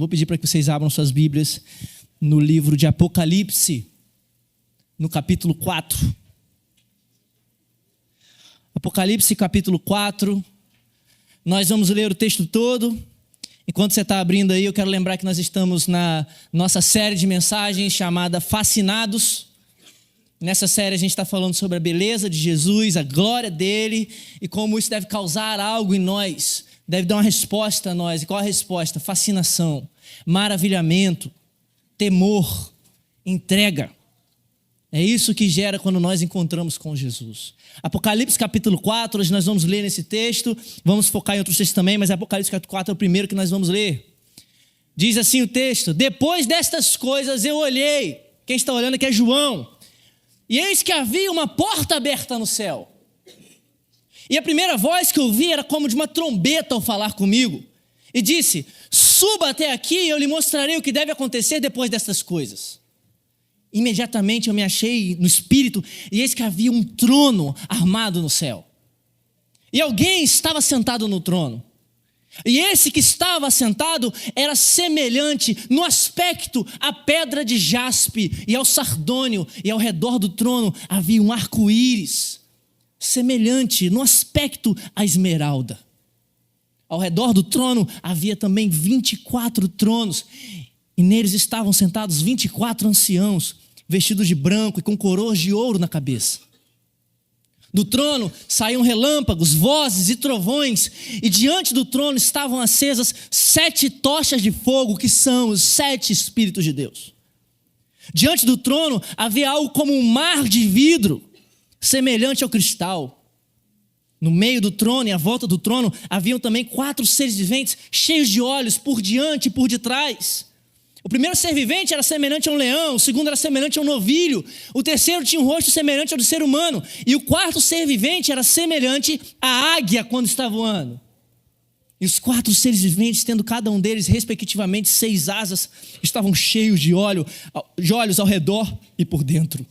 Eu vou pedir para que vocês abram suas Bíblias no livro de Apocalipse, no capítulo 4. Apocalipse, capítulo 4. Nós vamos ler o texto todo. Enquanto você está abrindo aí, eu quero lembrar que nós estamos na nossa série de mensagens chamada Fascinados. Nessa série a gente está falando sobre a beleza de Jesus, a glória dele e como isso deve causar algo em nós, deve dar uma resposta a nós. E qual a resposta? Fascinação, maravilhamento, temor, entrega. É isso que gera quando nós encontramos com Jesus. Apocalipse capítulo 4, hoje nós vamos ler nesse texto, vamos focar em outros textos também, mas Apocalipse capítulo 4 é o primeiro que nós vamos ler. Diz assim o texto: depois destas coisas eu olhei, quem está olhando aqui é João, e eis que havia uma porta aberta no céu. E a primeira voz que eu ouvi era como de uma trombeta ao falar comigo, e disse: suba até aqui e eu lhe mostrarei o que deve acontecer depois destas coisas. Imediatamente eu me achei no espírito, e eis que havia um trono armado no céu. E alguém estava sentado no trono. E esse que estava sentado era semelhante no aspecto à pedra de jaspe e ao sardônio, e ao redor do trono havia um arco-íris, semelhante no aspecto à esmeralda. Ao redor do trono havia também 24 tronos, e neles estavam sentados 24 anciãos, vestidos de branco e com coroas de ouro na cabeça. Do trono saíam relâmpagos, vozes e trovões, e diante do trono estavam acesas 7 tochas de fogo, que são os 7 Espíritos de Deus. Diante do trono havia algo como um mar de vidro, semelhante ao cristal. No meio do trono e à volta do trono haviam também 4 seres viventes, cheios de olhos por diante e por detrás. O primeiro ser vivente era semelhante a um leão, o segundo era semelhante a um novilho, o terceiro tinha um rosto semelhante ao do ser humano, e o quarto ser vivente era semelhante à águia quando está voando. E os 4 seres viventes, tendo cada um deles respectivamente 6 asas, estavam cheios de olhos ao redor e por dentro.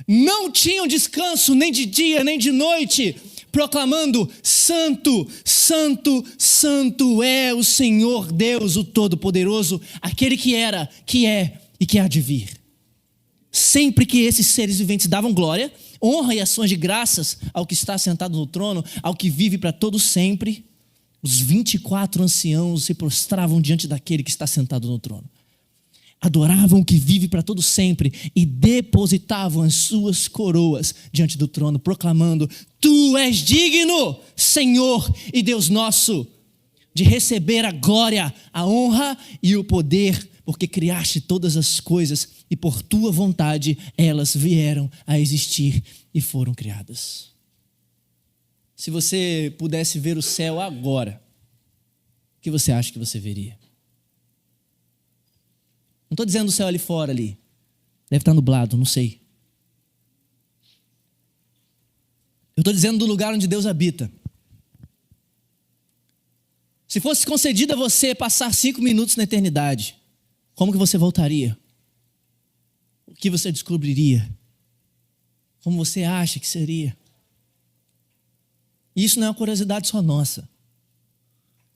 Não tinham descanso nem de dia nem de noite, proclamando: Santo, Santo, Santo é o Senhor Deus, o Todo-Poderoso, aquele que era, que é e que há de vir. Sempre que esses seres viventes davam glória, honra e ações de graças ao que está sentado no trono, ao que vive para todo sempre, os 24 anciãos se prostravam diante daquele que está sentado no trono. Adoravam o que vive para todo sempre e depositavam as suas coroas diante do trono, proclamando: Tu és digno, Senhor e Deus nosso, de receber a glória, a honra e o poder, porque criaste todas as coisas e por tua vontade elas vieram a existir e foram criadas. Se você pudesse ver o céu agora, o que você acha que você veria? Não estou dizendo o céu ali fora, ali. Deve estar nublado, não sei. Eu estou dizendo do lugar onde Deus habita. Se fosse concedido a você passar 5 minutos na eternidade, como que você voltaria? O que você descobriria? Como você acha que seria? E isso não é uma curiosidade só nossa.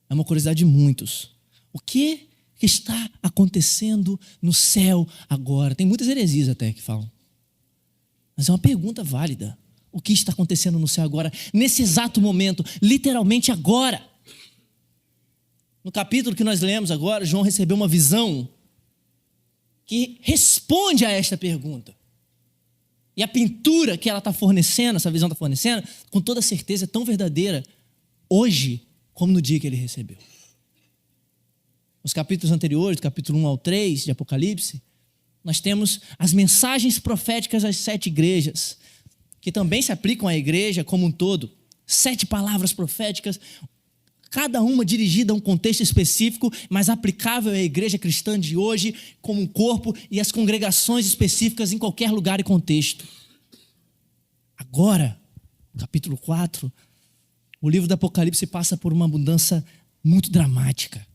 É uma curiosidade de muitos. O que está acontecendo no céu agora? Tem muitas heresias até que falam. Mas é uma pergunta válida. O que está acontecendo no céu agora? Nesse exato momento, literalmente agora. No capítulo que nós lemos agora, João recebeu uma visão que responde a esta pergunta. E a pintura que ela está fornecendo, essa visão está fornecendo, com toda certeza é tão verdadeira hoje como no dia que ele recebeu. Nos capítulos anteriores, do capítulo 1 ao 3 de Apocalipse, nós temos as mensagens proféticas às 7 igrejas, que também se aplicam à igreja como um todo. 7 palavras proféticas, cada uma dirigida a um contexto específico, mas aplicável à igreja cristã de hoje, como um corpo, e às congregações específicas em qualquer lugar e contexto. Agora, no capítulo 4, o livro do Apocalipse passa por uma mudança muito dramática.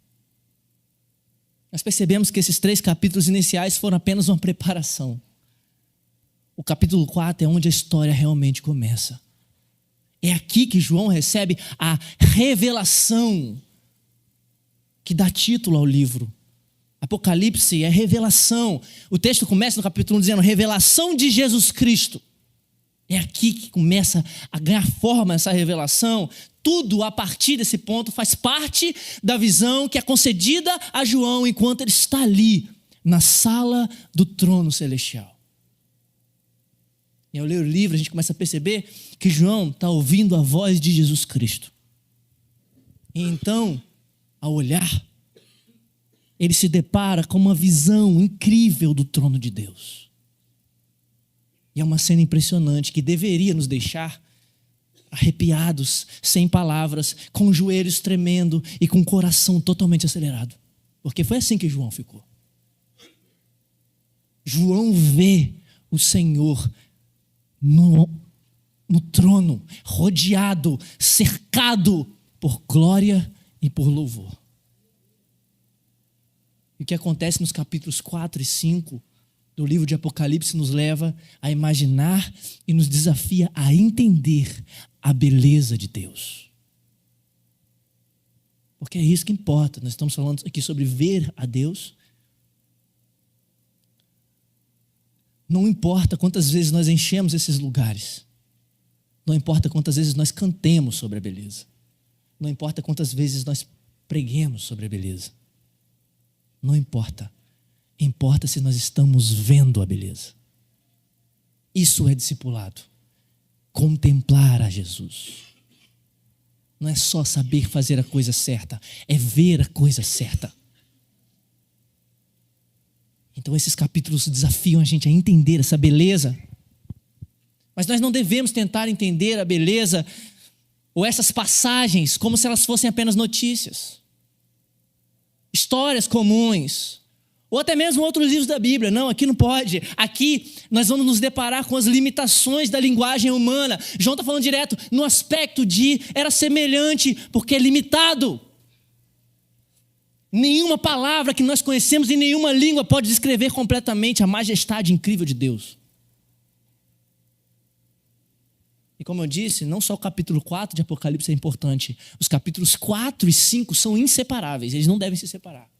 Nós percebemos que esses 3 capítulos iniciais foram apenas uma preparação. O capítulo 4 é onde a história realmente começa. É aqui que João recebe a revelação que dá título ao livro. Apocalipse é revelação. O texto começa no capítulo 1 dizendo revelação de Jesus Cristo. É aqui que começa a ganhar forma essa revelação. Tudo a partir desse ponto faz parte da visão que é concedida a João enquanto ele está ali, na sala do trono celestial. E ao ler o livro a gente começa a perceber que João está ouvindo a voz de Jesus Cristo. E então, ao olhar, ele se depara com uma visão incrível do trono de Deus. E é uma cena impressionante que deveria nos deixar arrepiados, sem palavras, com os joelhos tremendo e com o coração totalmente acelerado. Porque foi assim que João ficou. João vê o Senhor no trono, rodeado, cercado por glória e por louvor. E o que acontece nos capítulos 4 e 5 do livro de Apocalipse nos leva a imaginar e nos desafia a entender a beleza de Deus. Porque é isso que importa. Nós estamos falando aqui sobre ver a Deus. Não importa quantas vezes nós enchemos esses lugares. Não importa quantas vezes nós cantemos sobre a beleza. Não importa quantas vezes nós preguemos sobre a beleza. Não importa. Importa se nós estamos vendo a beleza. Isso é discipulado. Contemplar a Jesus. Não é só saber fazer a coisa certa, é ver a coisa certa. Então esses capítulos desafiam a gente a entender essa beleza. Mas nós não devemos tentar entender a beleza ou essas passagens como se elas fossem apenas notícias, histórias comuns, ou até mesmo outros livros da Bíblia. Não, aqui não pode. Aqui nós vamos nos deparar com as limitações da linguagem humana. João está falando direto no aspecto de era semelhante, porque é limitado. Nenhuma palavra que nós conhecemos em nenhuma língua pode descrever completamente a majestade incrível de Deus. E como eu disse, não só o capítulo 4 de Apocalipse é importante. Os capítulos 4 e 5 são inseparáveis. Eles não devem se separar.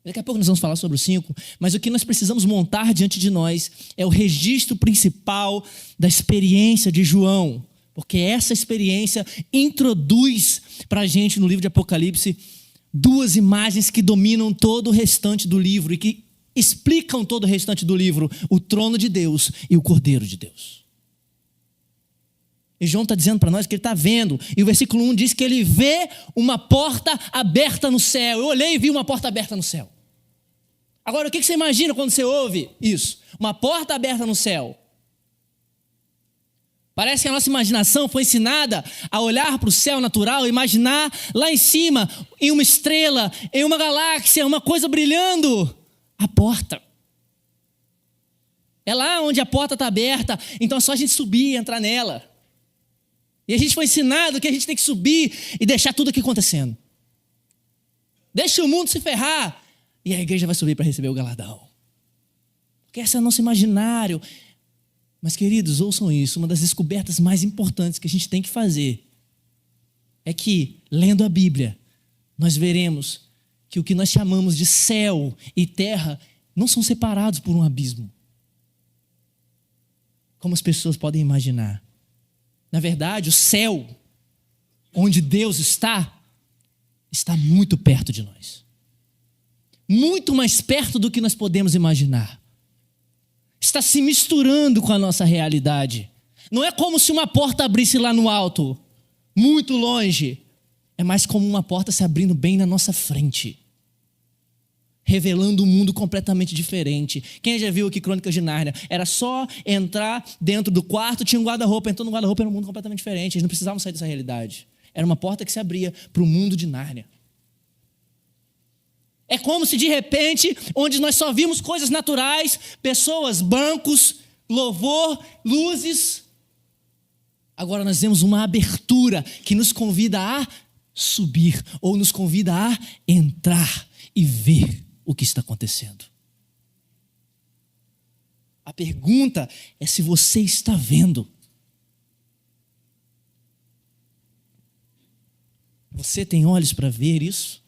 Daqui a pouco nós vamos falar sobre o 5, mas o que nós precisamos montar diante de nós é o registro principal da experiência de João, porque essa experiência introduz para a gente no livro de Apocalipse duas imagens que dominam todo o restante do livro e que explicam todo o restante do livro: o trono de Deus e o Cordeiro de Deus. E João está dizendo para nós que ele está vendo, e o versículo 1 diz que ele vê uma porta aberta no céu. Eu olhei e vi uma porta aberta no céu. Agora, o que você imagina quando você ouve isso? Uma porta aberta no céu. Parece que a nossa imaginação foi ensinada a olhar para o céu natural, imaginar lá em cima, em uma estrela, em uma galáxia, uma coisa brilhando. A porta. É lá onde a porta está aberta, então é só a gente subir e entrar nela. E a gente foi ensinado que a gente tem que subir e deixar tudo aqui acontecendo. Deixa o mundo se ferrar. E a igreja vai subir para receber o galardão. Porque esse é o nosso imaginário. Mas, queridos, ouçam isso. Uma das descobertas mais importantes que a gente tem que fazer é que, lendo a Bíblia, nós veremos que o que nós chamamos de céu e terra não são separados por um abismo, como as pessoas podem imaginar. Na verdade, o céu, onde Deus está muito perto de nós. Muito mais perto do que nós podemos imaginar. Está se misturando com a nossa realidade. Não é como se uma porta abrisse lá no alto, muito longe. É mais como uma porta se abrindo bem na nossa frente, revelando um mundo completamente diferente. Quem já viu aqui Crônicas de Nárnia? Era só entrar dentro do quarto, tinha um guarda-roupa, entrou no guarda-roupa, era um mundo completamente diferente. Eles não precisavam sair dessa realidade. Era uma porta que se abria para o mundo de Nárnia. É como se de repente, onde nós só vimos coisas naturais, pessoas, bancos, louvor, luzes, agora nós vemos uma abertura que nos convida a subir, ou nos convida a entrar e ver o que está acontecendo. A pergunta é se você está vendo. Você tem olhos para ver isso?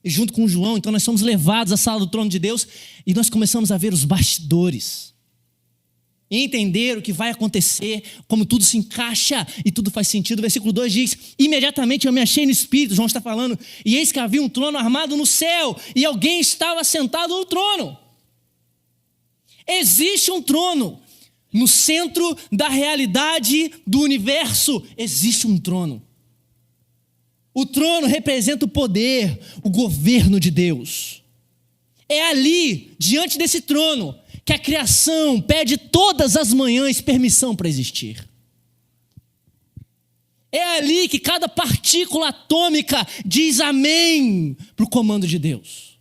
junto com João. Então nós somos levados à sala do trono de Deus e nós começamos a ver os bastidores. E entender o que vai acontecer, como tudo se encaixa e tudo faz sentido. O versículo 2 diz: imediatamente eu me achei no Espírito, João está falando, e eis que havia um trono armado no céu, e alguém estava sentado no trono. Existe um trono. No centro da realidade do universo, existe um trono. O trono representa o poder, o governo de Deus. É ali, diante desse trono, que a criação pede todas as manhãs permissão para existir. É ali que cada partícula atômica diz amém para o comando de Deus.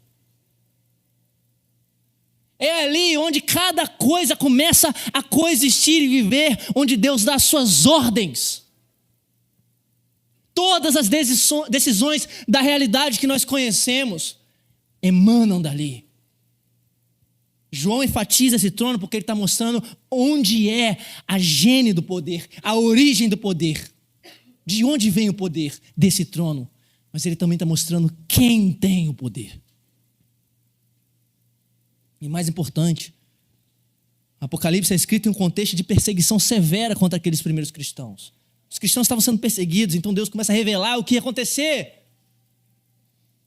É ali onde cada coisa começa a coexistir e viver, onde Deus dá as suas ordens. Todas as decisões da realidade que nós conhecemos emanam dali. João enfatiza esse trono porque ele está mostrando onde é a gênese do poder, a origem do poder. De onde vem o poder desse trono. Mas ele também está mostrando quem tem o poder. E mais importante, Apocalipse é escrito em um contexto de perseguição severa contra aqueles primeiros cristãos. Os cristãos estavam sendo perseguidos, então Deus começa a revelar o que ia acontecer.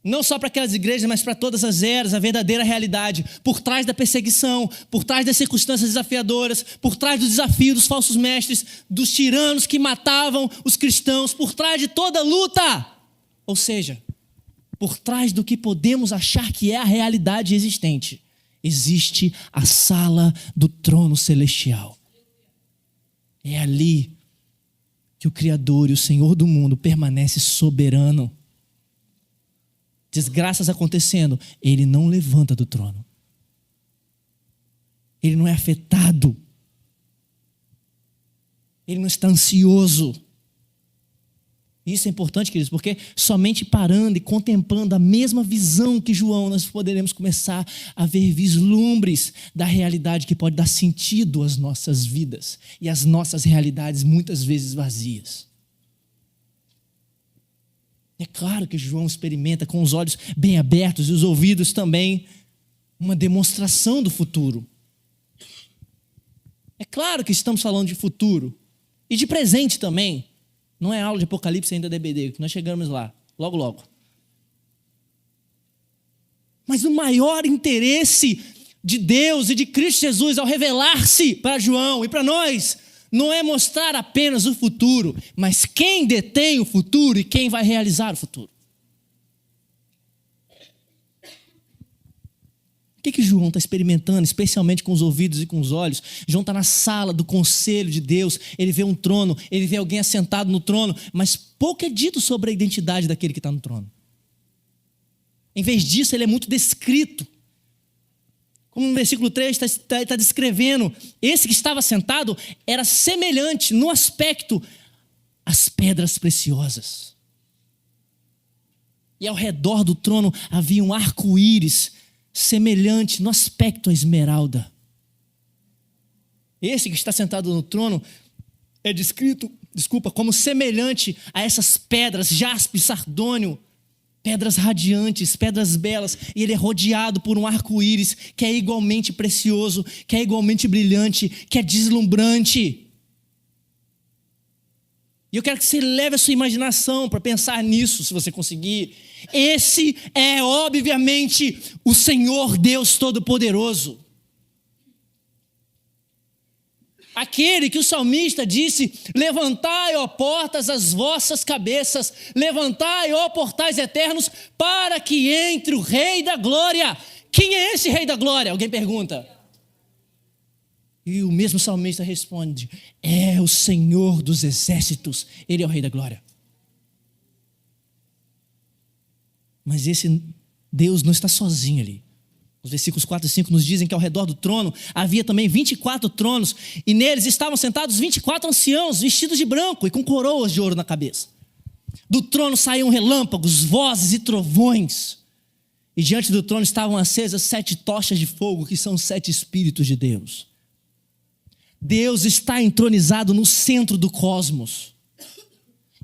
Não só para aquelas igrejas, mas para todas as eras, a verdadeira realidade. Por trás da perseguição, por trás das circunstâncias desafiadoras, por trás do desafio dos falsos mestres, dos tiranos que matavam os cristãos, por trás de toda luta. Ou seja, por trás do que podemos achar que é a realidade existente, existe a sala do trono celestial. É ali que o Criador e o Senhor do mundo permanece soberano. Desgraças acontecendo, ele não levanta do trono. Ele não é afetado. Ele não está ansioso. Isso é importante, queridos, porque somente parando e contemplando a mesma visão que João, nós poderemos começar a ver vislumbres da realidade que pode dar sentido às nossas vidas e às nossas realidades muitas vezes vazias. É claro que João experimenta com os olhos bem abertos e os ouvidos também uma demonstração do futuro. É claro que estamos falando de futuro e de presente também. Não é aula de Apocalipse ainda da EBD, que nós chegamos lá, logo, logo. Mas o maior interesse de Deus e de Cristo Jesus ao revelar-se para João e para nós, não é mostrar apenas o futuro, mas quem detém o futuro e quem vai realizar o futuro. O que João está experimentando, especialmente com os ouvidos e com os olhos? João está na sala do conselho de Deus, ele vê um trono, ele vê alguém assentado no trono, mas pouco é dito sobre a identidade daquele que está no trono. Em vez disso, ele é muito descrito. Como no versículo 3 está descrevendo, esse que estava sentado era semelhante no aspecto às pedras preciosas. E ao redor do trono havia um arco-íris semelhante no aspecto à esmeralda. Esse que está sentado no trono é descrito, como semelhante a essas pedras, jaspe, sardônio, pedras radiantes, pedras belas, e ele é rodeado por um arco-íris que é igualmente precioso, que é igualmente brilhante, que é deslumbrante. E eu quero que você leve a sua imaginação para pensar nisso, se você conseguir. Esse é, obviamente, o Senhor Deus Todo-Poderoso. Aquele que o salmista disse: levantai, ó portas, as vossas cabeças, levantai, ó portais eternos, para que entre o Rei da Glória. Quem é esse Rei da Glória? Alguém pergunta. E o mesmo salmista responde: é o Senhor dos exércitos, ele é o Rei da Glória. Mas esse Deus não está sozinho ali. Os versículos 4 e 5 nos dizem que ao redor do trono havia também 24 tronos, e neles estavam sentados 24 anciãos, vestidos de branco e com coroas de ouro na cabeça. Do trono saíam relâmpagos, vozes e trovões, e diante do trono estavam acesas 7 tochas de fogo, que são os 7 Espíritos de Deus. Deus está entronizado no centro do cosmos.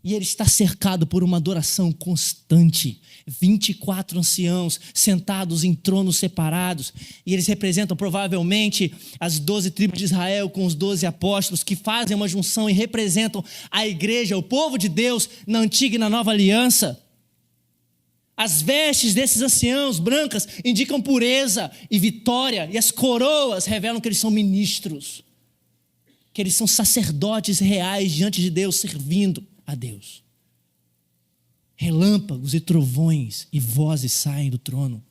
E ele está cercado por uma adoração constante. 24 anciãos sentados em tronos separados. E eles representam provavelmente as 12 tribos de Israel com os 12 apóstolos, que fazem uma junção e representam a igreja, o povo de Deus, na antiga e na nova aliança. As vestes desses anciãos brancas indicam pureza e vitória. E as coroas revelam que eles são ministros. Que eles são sacerdotes reais diante de Deus, servindo a Deus. Relâmpagos e trovões e vozes saem do trono.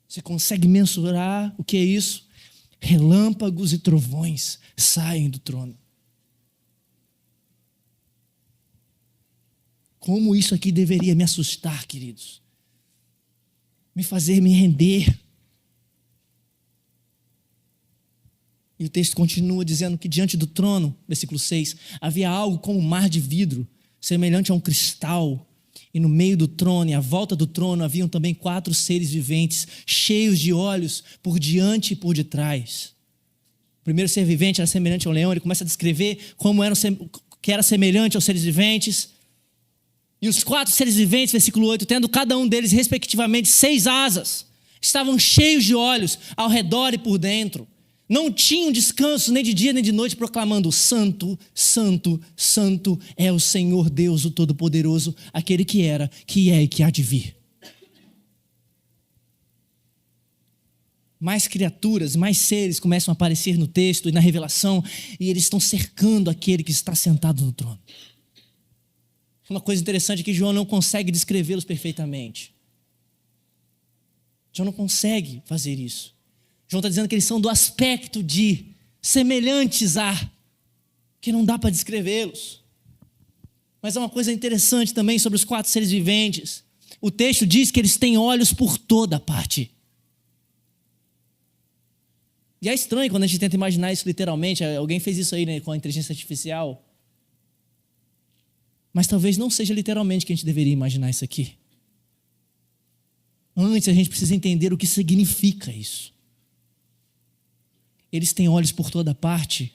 Você consegue mensurar o que é isso? Relâmpagos e trovões saem do trono. Como isso aqui deveria me assustar, queridos? Me fazer me render. E o texto continua dizendo que diante do trono, versículo 6, havia algo como um mar de vidro, semelhante a um cristal. E no meio do trono e à volta do trono haviam também 4 seres viventes, cheios de olhos por diante e por detrás. O primeiro ser vivente era semelhante ao leão. Ele começa a descrever como que era semelhante aos seres viventes. E os 4 seres viventes, versículo 8, tendo cada um deles respectivamente 6 asas, estavam cheios de olhos ao redor e por dentro. Não tinham descanso nem de dia nem de noite, proclamando: Santo, Santo, Santo é o Senhor Deus, o Todo-Poderoso, aquele que era, que é e que há de vir. Mais criaturas, mais seres começam a aparecer no texto e na revelação, e eles estão cercando aquele que está sentado no trono. Uma coisa interessante é que João não consegue descrevê-los perfeitamente. João não consegue fazer isso. João está dizendo que eles são do aspecto de semelhantes a, que não dá para descrevê-los. Mas há uma coisa interessante também sobre os 4 seres viventes. O texto diz que eles têm olhos por toda parte. E é estranho quando a gente tenta imaginar isso literalmente. Alguém fez isso aí, né, com a inteligência artificial. Mas talvez não seja literalmente que a gente deveria imaginar isso aqui. Antes a gente precisa entender o que significa isso. Eles têm olhos por toda parte,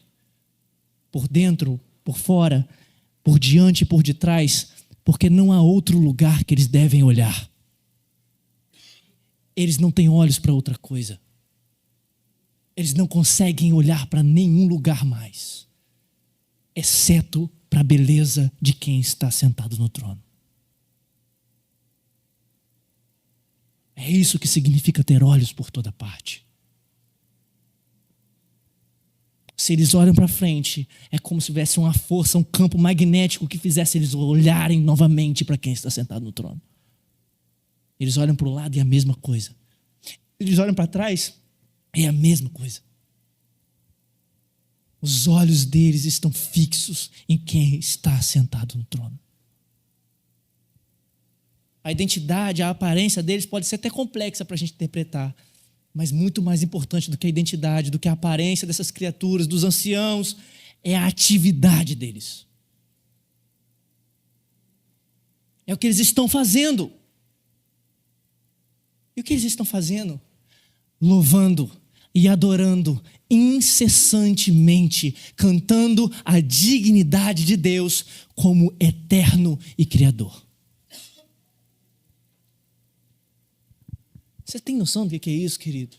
por dentro, por fora, por diante e por detrás, porque não há outro lugar que eles devem olhar. Eles não têm olhos para outra coisa. Eles não conseguem olhar para nenhum lugar mais, exceto para a beleza de quem está sentado no trono. É isso que significa ter olhos por toda parte. Se eles olham para frente, é como se houvesse uma força, um campo magnético que fizesse eles olharem novamente para quem está sentado no trono. Eles olham para o lado e é a mesma coisa. Eles olham para trás, é a mesma coisa. Os olhos deles estão fixos em quem está sentado no trono. A identidade, a aparência deles pode ser até complexa para a gente interpretar, mas muito mais importante do que a identidade, do que a aparência dessas criaturas, dos anciãos, é a atividade deles. É o que eles estão fazendo. E o que eles estão fazendo? Louvando e adorando incessantemente, cantando a dignidade de Deus como eterno e criador. Você tem noção do que é isso, querido?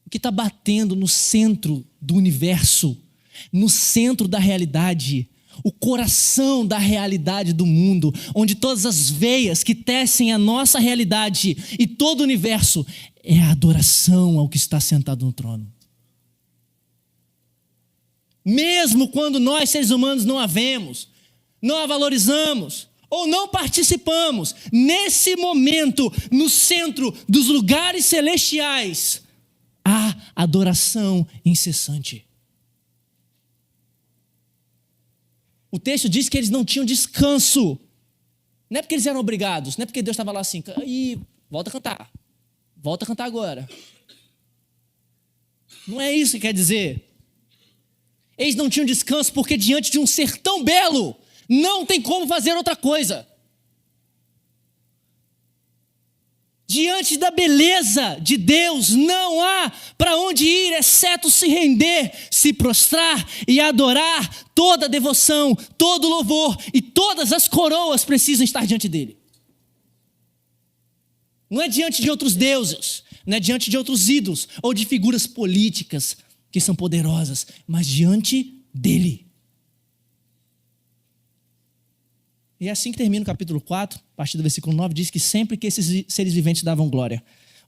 O que está batendo no centro do universo, no centro da realidade, o coração da realidade do mundo, onde todas as veias que tecem a nossa realidade e todo o universo, é a adoração ao que está sentado no trono. Mesmo quando nós, seres humanos, não a vemos, não a valorizamos, ou não participamos, nesse momento, no centro dos lugares celestiais, há adoração incessante. O texto diz que eles não tinham descanso. Não é porque eles eram obrigados, não é porque Deus estava lá assim, volta a cantar agora. Não é isso que quer dizer. Eles não tinham descanso porque diante de um ser tão belo, não tem como fazer outra coisa. Diante da beleza de Deus, não há para onde ir, exceto se render, se prostrar e adorar. Toda devoção, todo louvor e todas as coroas precisam estar diante dele. Não é diante de outros deuses, não é diante de outros ídolos ou de figuras políticas que são poderosas, mas diante dele. E é assim que termina o capítulo 4, a partir do versículo 9, diz que sempre que esses seres viventes davam glória,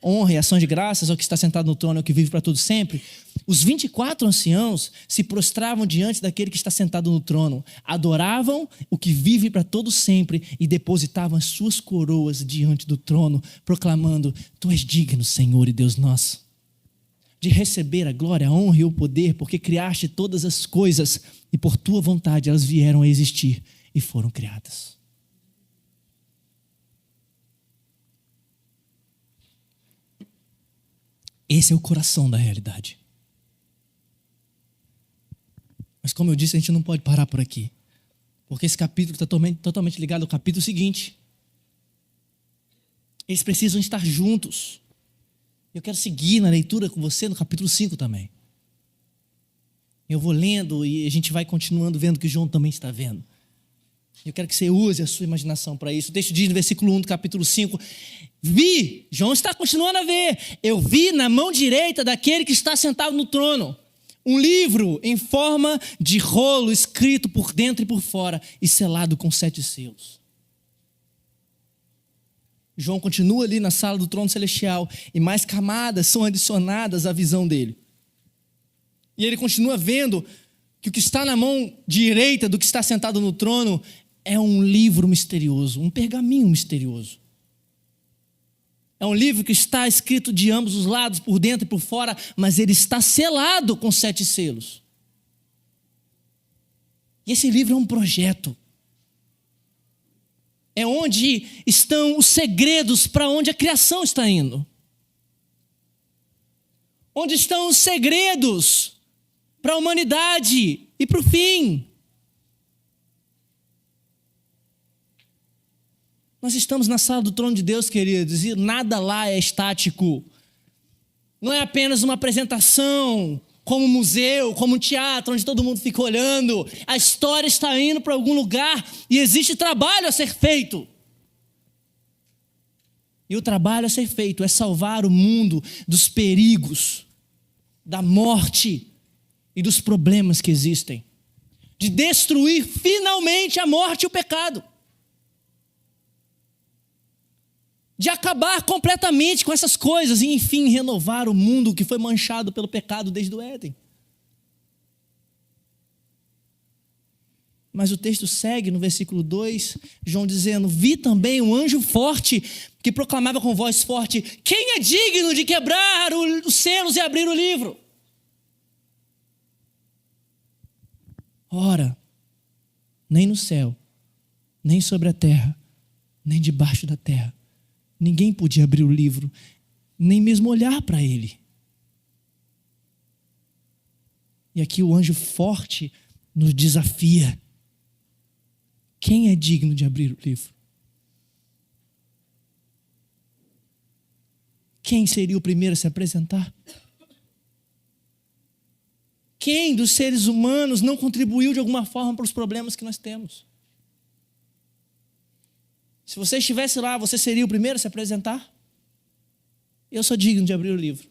honra e ação de graças ao que está sentado no trono, ao que vive para todo sempre, os 24 anciãos se prostravam diante daquele que está sentado no trono, adoravam o que vive para todo sempre e depositavam as suas coroas diante do trono, proclamando: Tu és digno, Senhor e Deus nosso, de receber a glória, a honra e o poder, porque criaste todas as coisas e por tua vontade elas vieram a existir e foram criadas. Esse é o coração da realidade. Mas como eu disse, a gente não pode parar por aqui, porque esse capítulo está totalmente ligado ao capítulo seguinte. Eles precisam estar juntos. Eu quero seguir na leitura com você no capítulo 5 também. Eu vou lendo e a gente vai continuando vendo o que João também está vendo. Eu quero que você use a sua imaginação para isso. O texto diz no versículo 1 do capítulo 5: Vi, João está continuando a ver, eu vi na mão direita daquele que está sentado no trono um livro em forma de rolo, escrito por dentro e por fora e selado com 7 selos. João continua ali na sala do trono celestial e mais camadas são adicionadas à visão dele. E ele continua vendo que o que está na mão direita do que está sentado no trono é um livro misterioso, um pergaminho misterioso. É um livro que está escrito de ambos os lados, por dentro e por fora, mas ele está selado com 7 selos. E esse livro é um projeto. É onde estão os segredos para onde a criação está indo. Onde estão os segredos para a humanidade e para o fim. Nós estamos na sala do trono de Deus, queridos, e nada lá é estático. Não é apenas uma apresentação, como um museu, como um teatro, onde todo mundo fica olhando. A história está indo para algum lugar e existe trabalho a ser feito. E o trabalho a ser feito é salvar o mundo dos perigos, da morte e dos problemas que existem. De destruir finalmente a morte e o pecado. De acabar completamente com essas coisas e, enfim, renovar o mundo que foi manchado pelo pecado desde o Éden. Mas o texto segue no versículo 2, João dizendo: Vi também um anjo forte que proclamava com voz forte: Quem é digno de quebrar os selos e abrir o livro? Ora, nem no céu, nem sobre a terra, nem debaixo da terra, ninguém podia abrir o livro, nem mesmo olhar para ele. E aqui o anjo forte nos desafia. Quem é digno de abrir o livro? Quem seria o primeiro a se apresentar? Quem dos seres humanos não contribuiu de alguma forma para os problemas que nós temos? Se você estivesse lá, você seria o primeiro a se apresentar? Eu sou digno de abrir o livro.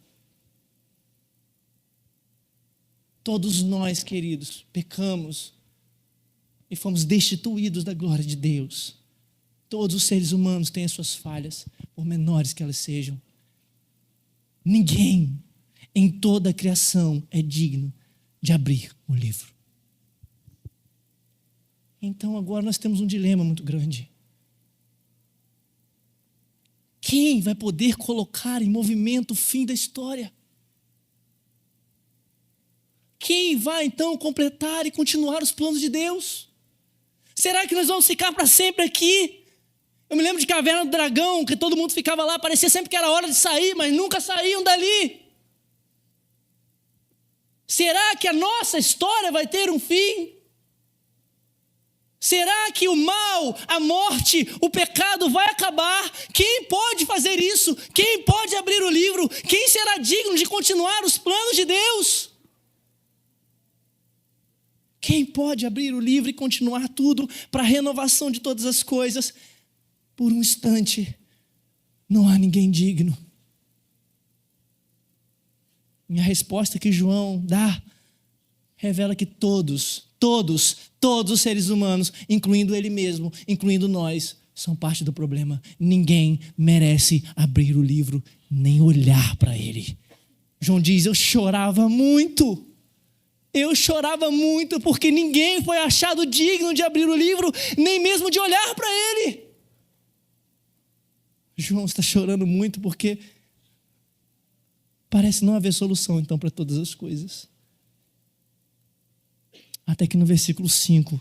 Todos nós, queridos, pecamos e fomos destituídos da glória de Deus. Todos os seres humanos têm as suas falhas, por menores que elas sejam. Ninguém em toda a criação é digno de abrir o livro. Então agora nós temos um dilema muito grande. Quem vai poder colocar em movimento o fim da história? Quem vai então completar e continuar os planos de Deus? Será que nós vamos ficar para sempre aqui? Eu me lembro de Caverna do Dragão, que todo mundo ficava lá, parecia sempre que era hora de sair, mas nunca saíam dali. Será que a nossa história vai ter um fim? Será que o mal, a morte, o pecado vai acabar? Quem pode fazer isso? Quem pode abrir o livro? Quem será digno de continuar os planos de Deus? Quem pode abrir o livro e continuar tudo para a renovação de todas as coisas? Por um instante, não há ninguém digno. E a resposta que João dá revela que todos os seres humanos, incluindo ele mesmo, incluindo nós, são parte do problema. Ninguém merece abrir o livro, nem olhar para ele. João diz, eu chorava muito porque ninguém foi achado digno de abrir o livro, nem mesmo de olhar para ele. João está chorando muito porque parece não haver solução então para todas as coisas. Até que no versículo 5,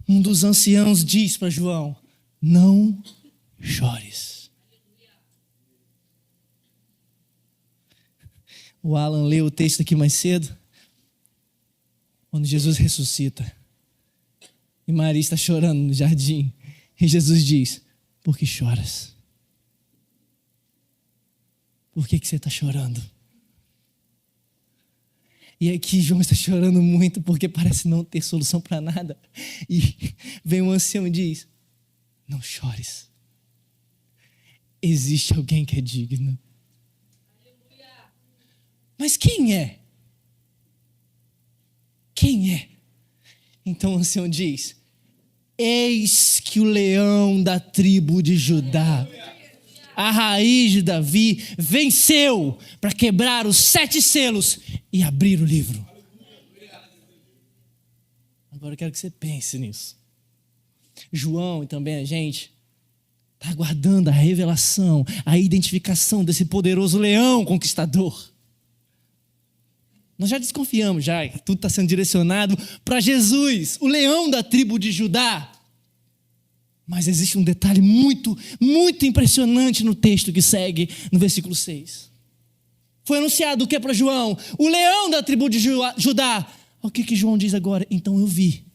um dos anciãos diz para João, não chores. O Alan leu o texto aqui mais cedo, quando Jesus ressuscita. E Maria está chorando no jardim. E Jesus diz, por que choras? Por que você está chorando? E aqui João está chorando muito porque parece não ter solução para nada. E vem um ancião e diz, não chores. Existe alguém que é digno. Mas quem é? Quem é? Então o ancião diz, eis que o leão da tribo de Judá, a raiz de Davi, venceu para quebrar os 7 selos e abrir o livro. Agora eu quero que você pense nisso. João e também a gente está aguardando a revelação, a identificação desse poderoso leão conquistador. Nós já desconfiamos, já que tudo está sendo direcionado para Jesus, o leão da tribo de Judá. Mas existe um detalhe muito impressionante no texto que segue no versículo 6. Foi anunciado o que para João? O leão da tribo de Judá. O que João diz agora? Então eu vi,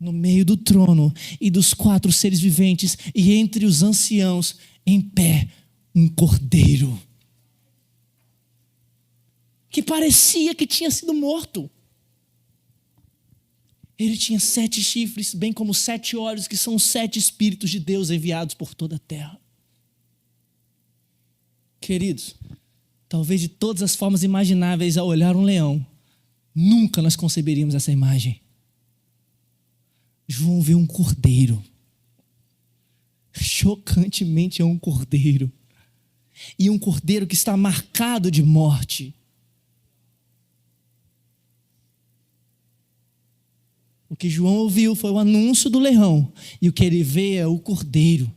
no meio do trono e dos 4 seres viventes e entre os anciãos, em pé, um cordeiro, que parecia que tinha sido morto. Ele tinha 7 chifres, bem como 7 olhos, que são os 7 Espíritos de Deus enviados por toda a terra. Queridos, talvez de todas as formas imagináveis ao olhar um leão, nunca nós conceberíamos essa imagem. João vê um cordeiro. Chocantemente é um cordeiro. E um cordeiro que está marcado de morte. O que João ouviu foi o anúncio do leão, e o que ele vê é o cordeiro.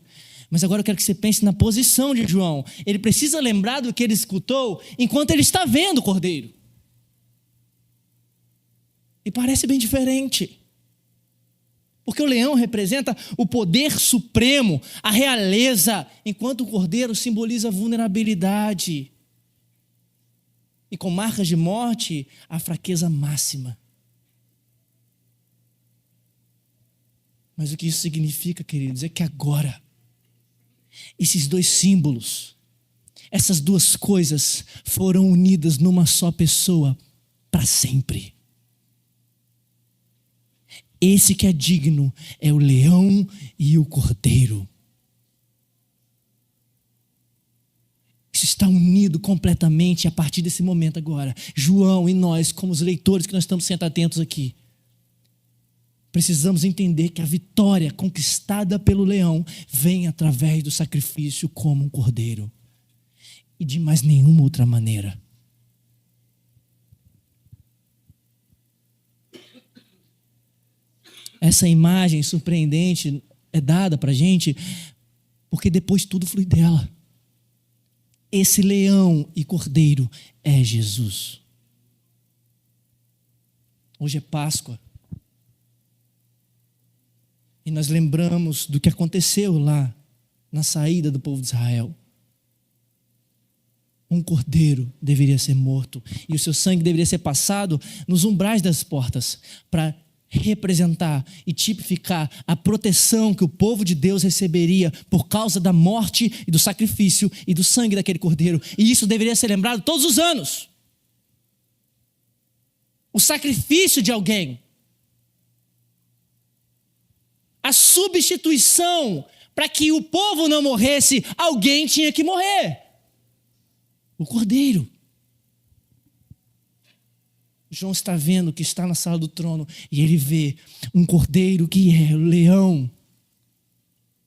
Mas agora eu quero que você pense na posição de João. Ele precisa lembrar do que ele escutou enquanto ele está vendo o cordeiro. E parece bem diferente. Porque o leão representa o poder supremo, a realeza, enquanto o cordeiro simboliza a vulnerabilidade. E com marcas de morte, a fraqueza máxima. Mas o que isso significa, queridos, é que agora, esses 2 símbolos, essas 2 coisas foram unidas numa só pessoa para sempre. Esse que é digno é o leão e o cordeiro. Isso está unido completamente a partir desse momento agora. João e nós, como os leitores que nós estamos sempre atentos aqui, precisamos entender que a vitória conquistada pelo leão vem através do sacrifício como um cordeiro. E de mais nenhuma outra maneira. Essa imagem surpreendente é dada para a gente porque depois tudo flui dela. Esse leão e cordeiro é Jesus. Hoje é Páscoa. E nós lembramos do que aconteceu lá na saída do povo de Israel. Um cordeiro deveria ser morto e o seu sangue deveria ser passado nos umbrais das portas para representar e tipificar a proteção que o povo de Deus receberia por causa da morte e do sacrifício e do sangue daquele cordeiro. E isso deveria ser lembrado todos os anos. O sacrifício de alguém. A substituição para que o povo não morresse, alguém tinha que morrer. O cordeiro. João está vendo que está na sala do trono e ele vê um cordeiro que é o leão,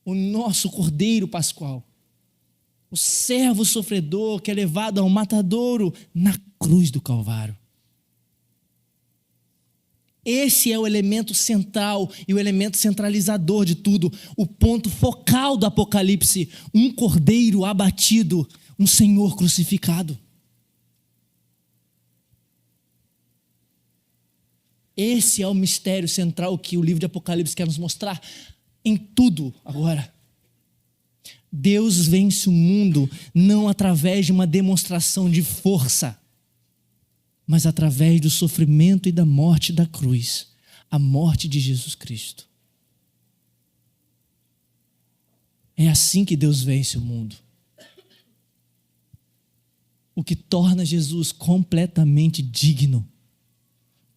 o nosso cordeiro pascual, o servo sofredor que é levado ao matadouro na cruz do Calvário. Esse é o elemento central e o elemento centralizador de tudo, o ponto focal do Apocalipse, um cordeiro abatido, um Senhor crucificado. Esse é o mistério central que o livro de Apocalipse quer nos mostrar em tudo agora. Deus vence o mundo não através de uma demonstração de força, mas através do sofrimento e da morte da cruz, a morte de Jesus Cristo. É assim que Deus vence o mundo. O que torna Jesus completamente digno.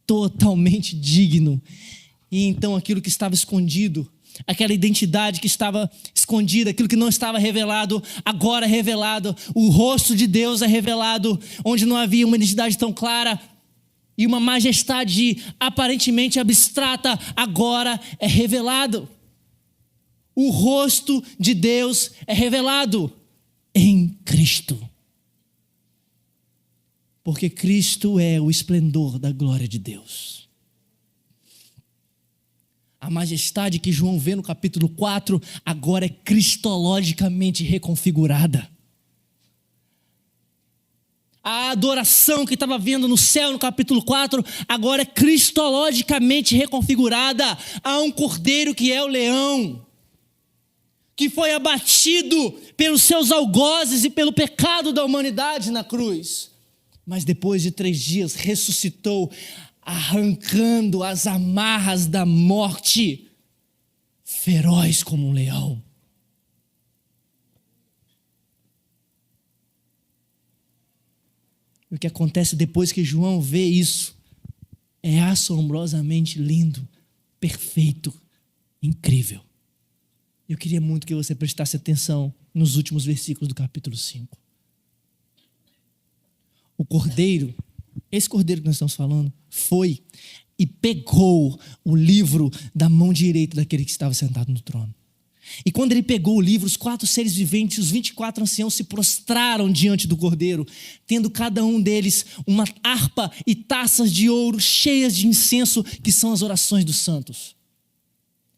Totalmente digno. E então aquilo que estava escondido, aquela identidade que estava escondida, aquilo que não estava revelado, agora é revelado. O rosto de Deus é revelado, onde não havia uma identidade tão clara e uma majestade aparentemente abstrata, agora é revelado. O rosto de Deus é revelado em Cristo. Porque Cristo é o esplendor da glória de Deus. A majestade que João vê no capítulo 4, agora é cristologicamente reconfigurada. A adoração que estava vendo no céu no capítulo 4, agora é cristologicamente reconfigurada. Há um cordeiro que é o leão, que foi abatido pelos seus algozes e pelo pecado da humanidade na cruz. Mas depois de 3 dias ressuscitou, arrancando as amarras da morte, feroz como um leão. E o que acontece depois que João vê isso é assombrosamente lindo, perfeito, incrível. Eu queria muito que você prestasse atenção nos últimos versículos do capítulo 5. O cordeiro, esse cordeiro que nós estamos falando, foi e pegou o livro da mão direita daquele que estava sentado no trono. E quando ele pegou o livro, os 4 seres viventes, os 24 anciãos se prostraram diante do cordeiro, tendo cada um deles uma harpa e taças de ouro cheias de incenso, que são as orações dos santos.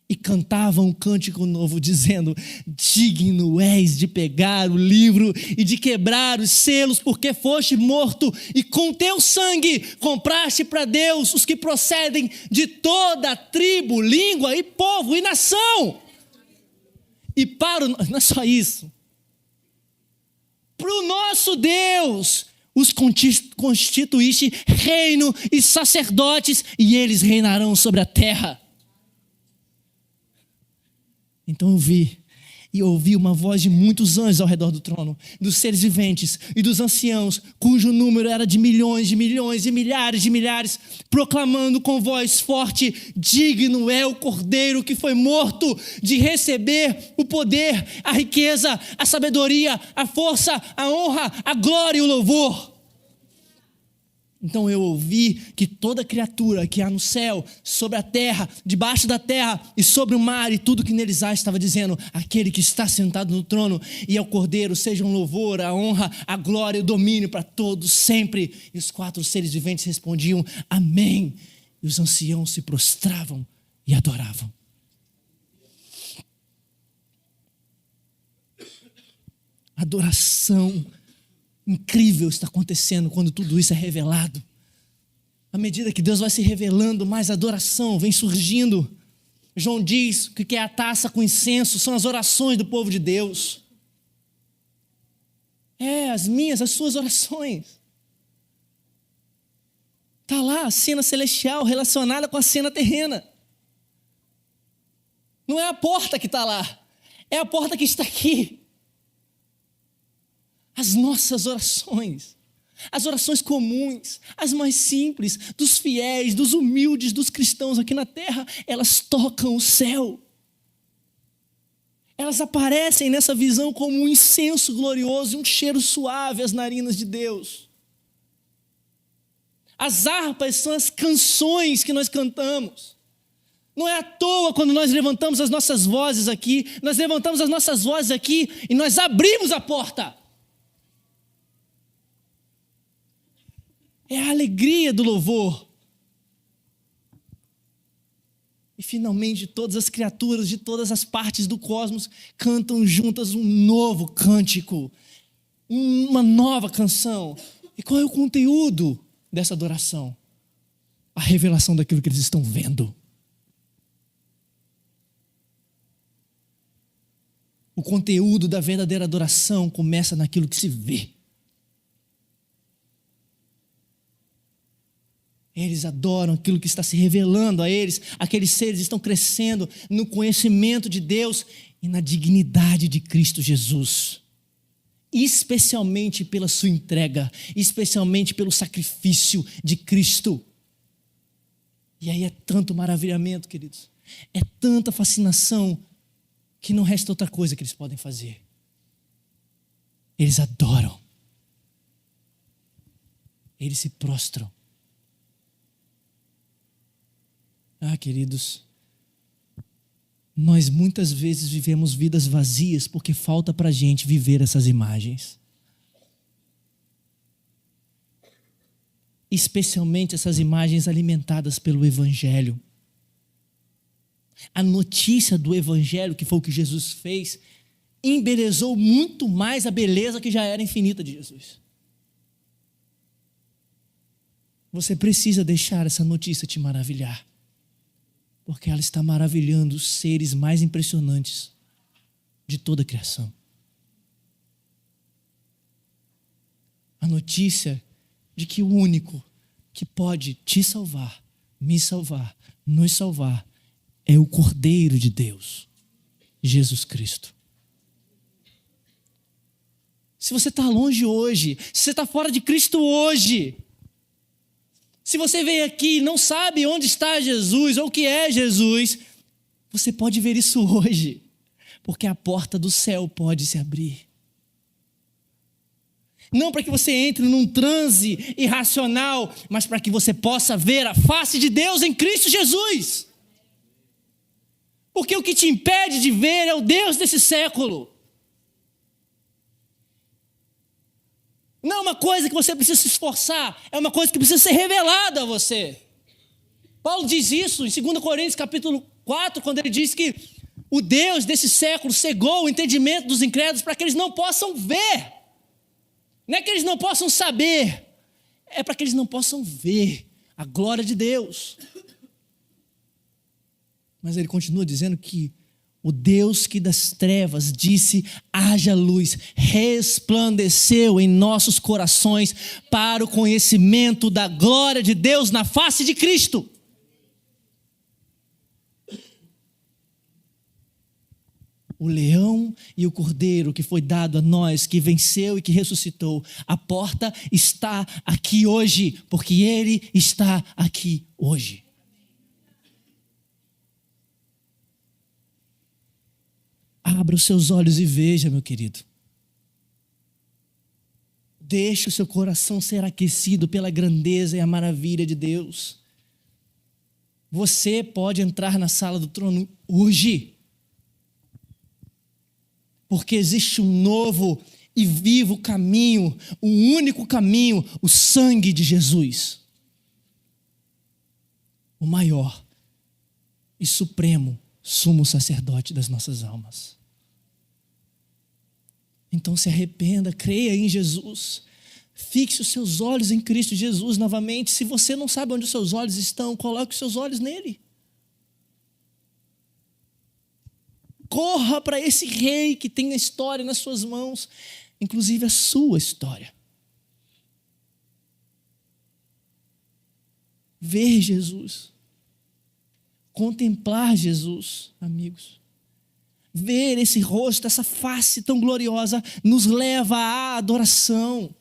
E cantavam um cântico novo, dizendo: digno és de pegar o livro e de quebrar os selos, porque foste morto e com teu sangue compraste para Deus os que procedem de toda a tribo, língua e povo e nação. E não é só isso, para o nosso Deus os constituíste reino e sacerdotes, e eles reinarão sobre a terra. Então eu ouvi uma voz de muitos anjos ao redor do trono, dos seres viventes e dos anciãos, cujo número era de milhões e milhares de milhares, proclamando com voz forte: digno é o cordeiro que foi morto de receber o poder, a riqueza, a sabedoria, a força, a honra, a glória e o louvor. Então eu ouvi que toda criatura que há no céu, sobre a terra, debaixo da terra e sobre o mar e tudo que neles há, estava dizendo: aquele que está sentado no trono e ao cordeiro sejam louvor, a honra, a glória e o domínio para todos sempre. E os 4 seres viventes respondiam: amém. E os anciãos se prostravam e adoravam. Adoração incrível está acontecendo quando tudo isso é revelado. À medida que Deus vai se revelando, mais adoração vem surgindo. João diz que o que é a taça com incenso são as orações do povo de Deus. As suas orações. Está lá a cena celestial relacionada com a cena terrena. Não é a porta que está lá, é a porta que está aqui. As nossas orações, as orações comuns, as mais simples, dos fiéis, dos humildes, dos cristãos aqui na terra, elas tocam o céu. Elas aparecem nessa visão como um incenso glorioso e um cheiro suave às narinas de Deus. As harpas são as canções que nós cantamos. Não é à toa quando nós levantamos as nossas vozes aqui, nós levantamos as nossas vozes aqui e nós abrimos a porta. É a alegria do louvor. E finalmente todas as criaturas de todas as partes do cosmos cantam juntas um novo cântico, uma nova canção. E qual é o conteúdo dessa adoração? A revelação daquilo que eles estão vendo. O conteúdo da verdadeira adoração começa naquilo que se vê. Eles adoram aquilo que está se revelando a eles. Aqueles seres estão crescendo no conhecimento de Deus e na dignidade de Cristo Jesus. Especialmente pela sua entrega, especialmente pelo sacrifício de Cristo. E aí é tanto maravilhamento, queridos. É tanta fascinação que não resta outra coisa que eles podem fazer. Eles adoram. Eles se prostram. Ah, queridos, nós muitas vezes vivemos vidas vazias porque falta para a gente viver essas imagens. Especialmente essas imagens alimentadas pelo Evangelho. A notícia do Evangelho, que foi o que Jesus fez, embelezou muito mais a beleza que já era infinita de Jesus. Você precisa deixar essa notícia te maravilhar. Porque ela está maravilhando os seres mais impressionantes de toda a criação. A notícia de que o único que pode te salvar, me salvar, nos salvar, é o Cordeiro de Deus, Jesus Cristo. Se você está longe hoje, se você está fora de Cristo hoje, se você veio aqui e não sabe onde está Jesus ou o que é Jesus, você pode ver isso hoje, porque a porta do céu pode se abrir. Não para que você entre num transe irracional, mas para que você possa ver a face de Deus em Cristo Jesus. Porque o que te impede de ver é o Deus desse século. Não é uma coisa que você precisa se esforçar, é uma coisa que precisa ser revelada a você. Paulo diz isso em 2 Coríntios capítulo 4, quando ele diz que o Deus desse século cegou o entendimento dos incrédulos para que eles não possam ver. Não é que eles não possam saber, é para que eles não possam ver a glória de Deus. Mas ele continua dizendo que o Deus que das trevas disse, haja luz, resplandeceu em nossos corações para o conhecimento da glória de Deus na face de Cristo. O leão e o cordeiro que foi dado a nós, que venceu e que ressuscitou, a porta está aqui hoje, porque ele está aqui hoje. Abra os seus olhos e veja, meu querido. Deixe o seu coração ser aquecido pela grandeza e a maravilha de Deus. Você pode entrar na sala do trono hoje. Porque existe um novo e vivo caminho, um único caminho, o sangue de Jesus. O maior e supremo sumo sacerdote das nossas almas. Então se arrependa, creia em Jesus. Fixe os seus olhos em Cristo Jesus novamente. Se você não sabe onde os seus olhos estão, coloque os seus olhos nele. Corra para esse rei que tem a história nas suas mãos, inclusive a sua história. ver Jesus, contemplar Jesus, amigos. Ver esse rosto, essa face tão gloriosa, nos leva à adoração.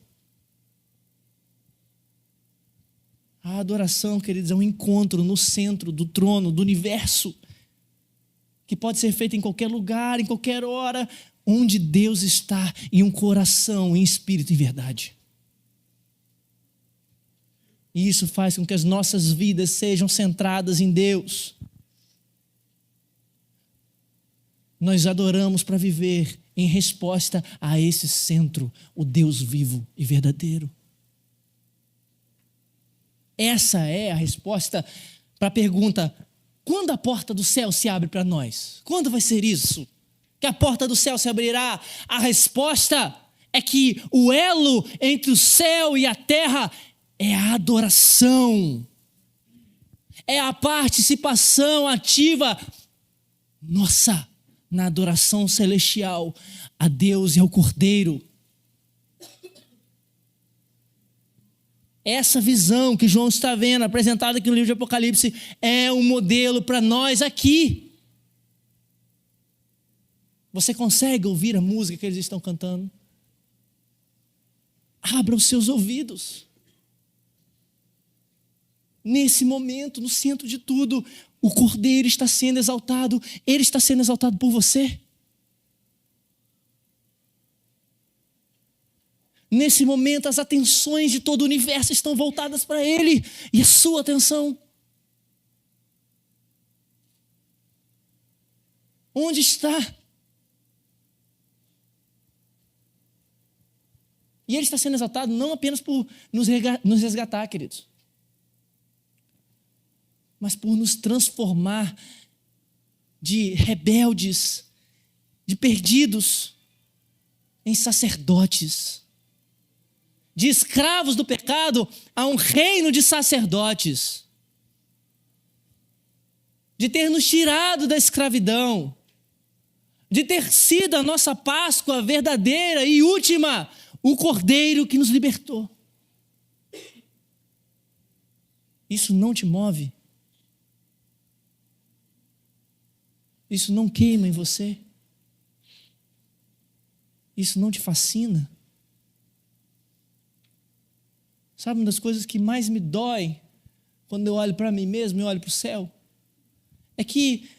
A adoração, queridos, é um encontro no centro do trono, do universo, que pode ser feito em qualquer lugar, em qualquer hora, onde Deus está, em um coração, em espírito e verdade. E isso faz com que as nossas vidas sejam centradas em Deus. Nós adoramos para viver em resposta a esse centro, o Deus vivo e verdadeiro. Essa é a resposta para a pergunta: quando a porta do céu se abre para nós? Quando vai ser isso? Que a porta do céu se abrirá? A resposta é que o elo entre o céu e a terra é a adoração. É a participação ativa nossa na adoração celestial a Deus e ao Cordeiro. Essa visão que João está vendo, apresentada aqui no livro de Apocalipse, é um modelo para nós aqui. Você consegue ouvir a música que eles estão cantando? Abra os seus ouvidos. Nesse momento, no centro de tudo, o Cordeiro está sendo exaltado. Ele está sendo exaltado por você. Nesse momento, as atenções de todo o universo estão voltadas para Ele. E a sua atenção? Onde está? E Ele está sendo exaltado não apenas por nos resgatar, queridos, mas por nos transformar de rebeldes, de perdidos, em sacerdotes, de escravos do pecado a um reino de sacerdotes, de ter nos tirado da escravidão, de ter sido a nossa Páscoa verdadeira e última, o Cordeiro que nos libertou. Isso não te move? Isso não queima em você? Isso não te fascina? Sabe, uma das coisas que mais me dói quando eu olho para mim mesmo e olho para o céu, é que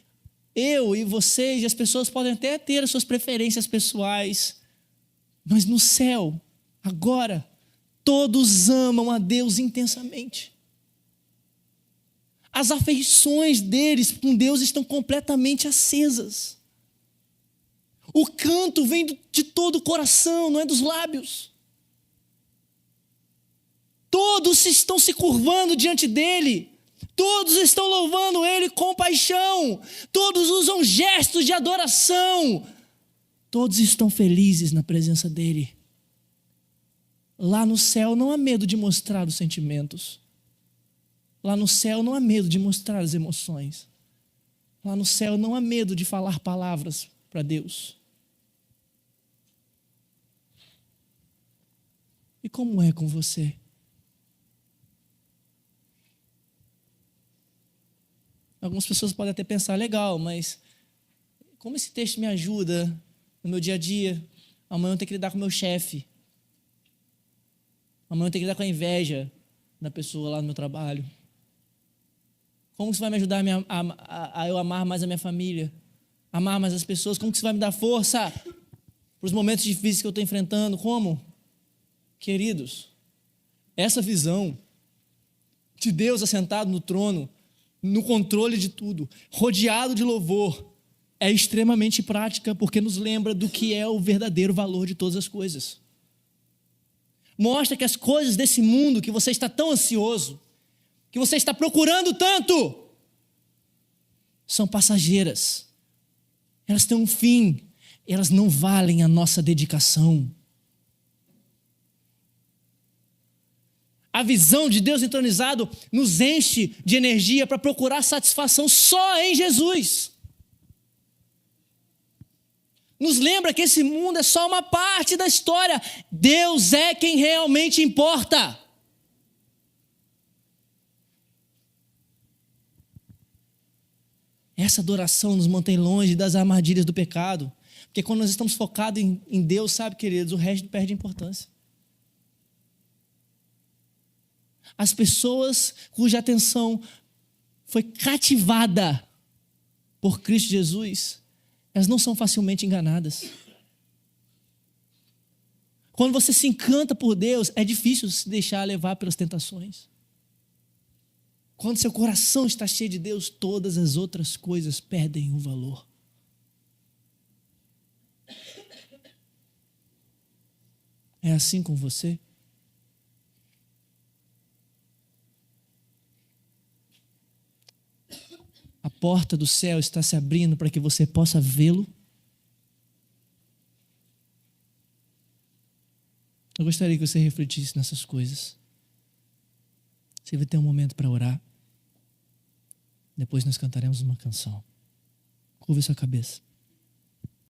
eu e vocês e as pessoas podem até ter as suas preferências pessoais, mas no céu, agora, todos amam a Deus intensamente. As afeições deles com Deus estão completamente acesas. O canto vem de todo o coração, não é dos lábios. Todos estão se curvando diante dele. Todos estão louvando ele com paixão. Todos usam gestos de adoração. Todos estão felizes na presença dele. Lá no céu não há medo de mostrar os sentimentos. Lá no céu não há medo de mostrar as emoções. Lá no céu não há medo de falar palavras para Deus. E como é com você? Algumas pessoas podem até pensar, legal, mas como esse texto me ajuda no meu dia a dia? Amanhã eu tenho que lidar com o meu chefe. Amanhã eu tenho que lidar com a inveja da pessoa lá no meu trabalho. Como isso vai me ajudar a eu amar mais a minha família? Amar mais as pessoas? Como que isso vai me dar força para os momentos difíceis que eu estou enfrentando? Como? Queridos, essa visão de Deus assentado no trono, no controle de tudo, rodeado de louvor, é extremamente prática, porque nos lembra do que é o verdadeiro valor de todas as coisas. Mostra que as coisas desse mundo que você está tão ansioso, que você está procurando tanto, são passageiras. Elas têm um fim, elas não valem a nossa dedicação. A visão de Deus entronizado nos enche de energia para procurar satisfação só em Jesus. Nos lembra que esse mundo é só uma parte da história. Deus é quem realmente importa. Essa adoração nos mantém longe das armadilhas do pecado. Porque quando nós estamos focados em Deus, sabe, queridos, o resto perde importância. As pessoas cuja atenção foi cativada por Cristo Jesus, elas não são facilmente enganadas. Quando você se encanta por Deus, é difícil se deixar levar pelas tentações. Quando seu coração está cheio de Deus, todas as outras coisas perdem o valor. É assim com você? A porta do céu está se abrindo para que você possa vê-lo? Eu gostaria que você refletisse nessas coisas. Você vai ter um momento para orar. Depois nós cantaremos uma canção. Curva sua cabeça.